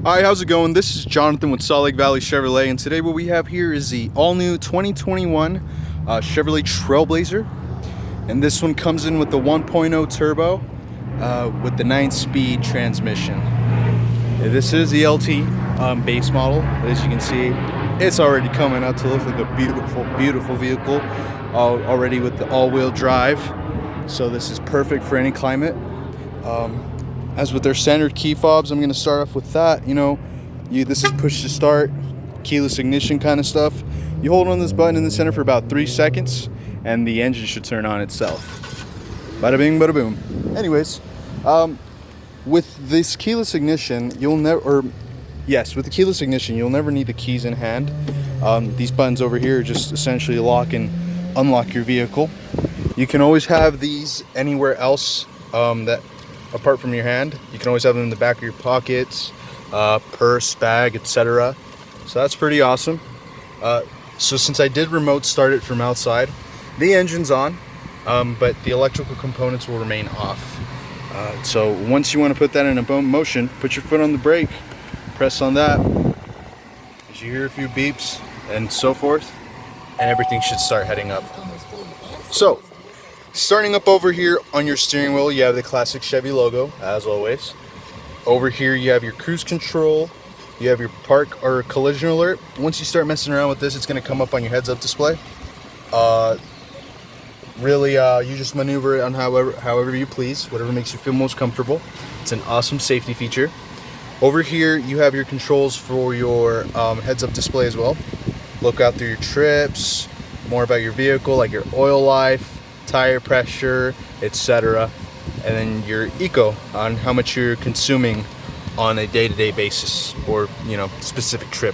Hi, how's it going? This is Jonathan with Salt Lake Valley Chevrolet, and today what we have here is the all-new 2021 Chevrolet Trailblazer. And this one comes in with the 1.0 turbo with the 9-speed transmission. This is the LT base model. As you can see, it's already coming out to look like a beautiful vehicle already with the all-wheel drive. So this is perfect for any climate. As with their standard key fobs, I'm going to start off with that. This is push to start, keyless ignition kind of stuff. You hold on this button in the center for about 3 seconds, and the engine should turn on itself. Bada bing, bada boom. Anyways, with this keyless ignition, with the keyless ignition, you'll never need the keys in hand. These buttons over here just essentially lock and unlock your vehicle. You can always have these anywhere else apart from your hand. You can always have them in the back of your pockets, purse, bag, etc. So that's pretty awesome. So since I did remote start it from outside, the engine's on, but the electrical components will remain off. So once you want to put that in a motion, put your foot on the brake, press on that. As you hear a few beeps and so forth, and everything should start heading up. So, starting up over here on your steering wheel, you have the classic Chevy logo, as always. Over here, you have your cruise control. You have your park or collision alert. Once you start messing around with this, it's going to come up on your heads-up display. You just maneuver it on however you please, whatever makes you feel most comfortable. It's an awesome safety feature. Over here, you have your controls for your heads-up display as well. Look out through your trips, more about your vehicle, like your oil life, tire pressure, etc. And then your eco on how much you're consuming on a day-to-day basis or specific trip.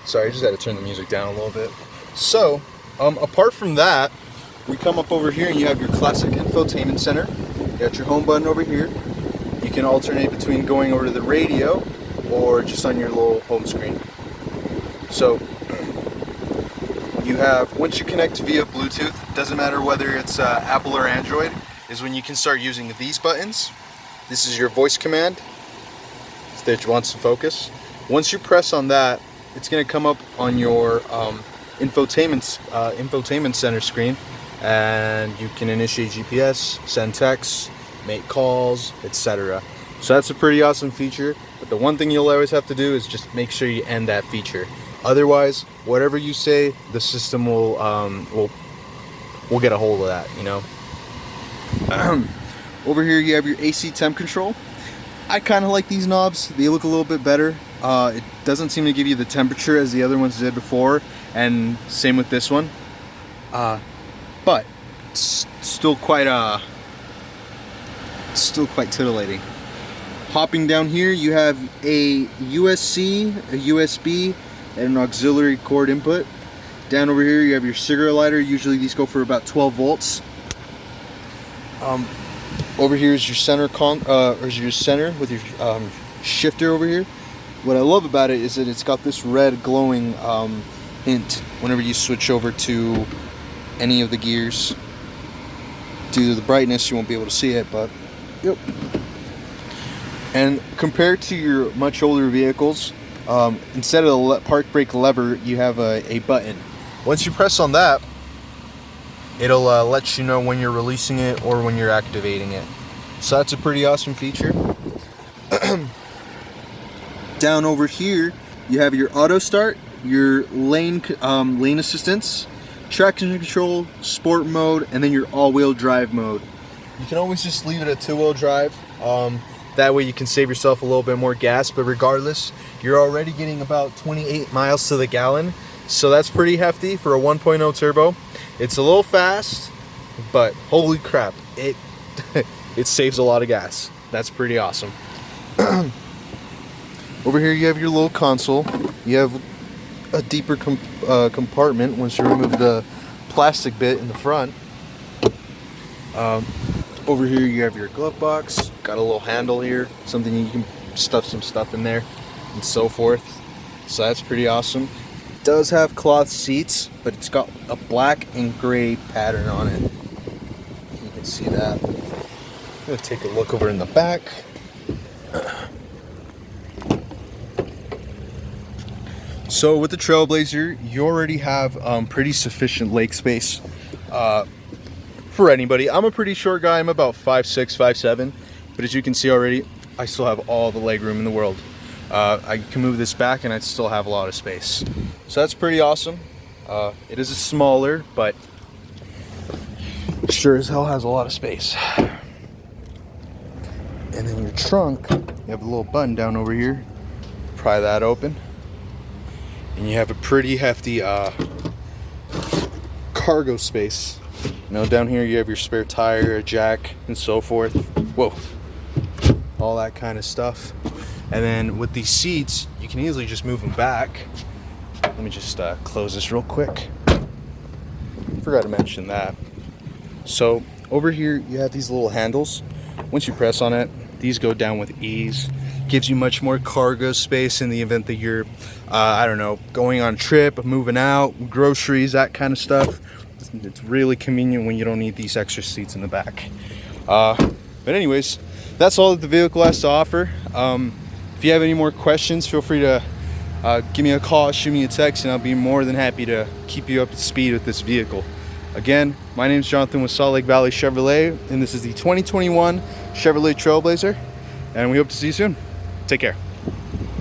Sorry, I just had to turn the music down a little bit. So apart from that, we come up over here and you have your classic infotainment center. You got your home button over here. You can alternate between going over to the radio or just on your little home screen. So you have, once you connect via Bluetooth, doesn't matter whether it's Apple or Android, is when you can start using these buttons. This is your voice command that wants to focus. Once you press on that, it's going to come up on your infotainment center screen, and you can initiate GPS, send texts, make calls, etc. So that's a pretty awesome feature, but the one thing you'll always have to do is just make sure you end that feature. Otherwise, whatever you say, the system will get a hold of that, Over here you have your AC temp control. I kind of like these knobs. They look a little bit better. It doesn't seem to give you the temperature as the other ones did before, and same with this one. But it's still quite titillating. Hopping down here, you have a USB, a USB, and an auxiliary cord input. Down over here, you have your cigarette lighter. Usually these go for about 12 volts. Over here is your center with your shifter over here. What I love about it is that it's got this red glowing hint whenever you switch over to any of the gears. Due to the brightness, you won't be able to see it, but yep. And compared to your much older vehicles, instead of the park brake lever, you have a button. Once you press on that, it'll let you know when you're releasing it or when you're activating it. So that's a pretty awesome feature. Down over here, you have your auto start, your lane assistance, traction control, sport mode, and then your all-wheel drive mode. You can always just leave it at two-wheel drive. That way you can save yourself a little bit more gas, but regardless, you're already getting about 28 miles to the gallon. So that's pretty hefty for a 1.0 turbo. It's a little fast, but holy crap, it saves a lot of gas. That's pretty awesome. Over here you have your little console. You have a deeper compartment once you remove the plastic bit in the front. Over here you have your glove box. Got a little handle here, something you can stuff some stuff in there and so forth. So that's pretty awesome. It does have cloth seats, but it's got a black and gray pattern on it. You can see that. I'm gonna take a look over in the back. So with the Trailblazer, you already have pretty sufficient leg space for anybody. I'm a pretty short guy. I'm about 5'6", 5'7", but as you can see already, I still have all the leg room in the world. I can move this back and I still have a lot of space. So that's pretty awesome. It is a smaller, but sure as hell has a lot of space. And then your trunk, you have a little button down over here. Pry that open. And you have a pretty hefty cargo space. You know, down here you have your spare tire, a jack, and so forth. Whoa. All that kind of stuff. And then with these seats, you can easily just move them back. Let me just close this real quick. Forgot to mention that. So over here you have these little handles. Once you press on it, these go down with ease. Gives you much more cargo space in the event that you're, I don't know, going on a trip, moving out, groceries, that kind of stuff. It's really convenient when you don't need these extra seats in the back. But anyways, that's all that the vehicle has to offer. If you have any more questions, feel free to give me a call, shoot me a text, and I'll be more than happy to keep you up to speed with this vehicle. Again, my name is Jonathan with Salt Lake Valley Chevrolet, and this is the 2021 Chevrolet Trailblazer, and we hope to see you soon. Take care.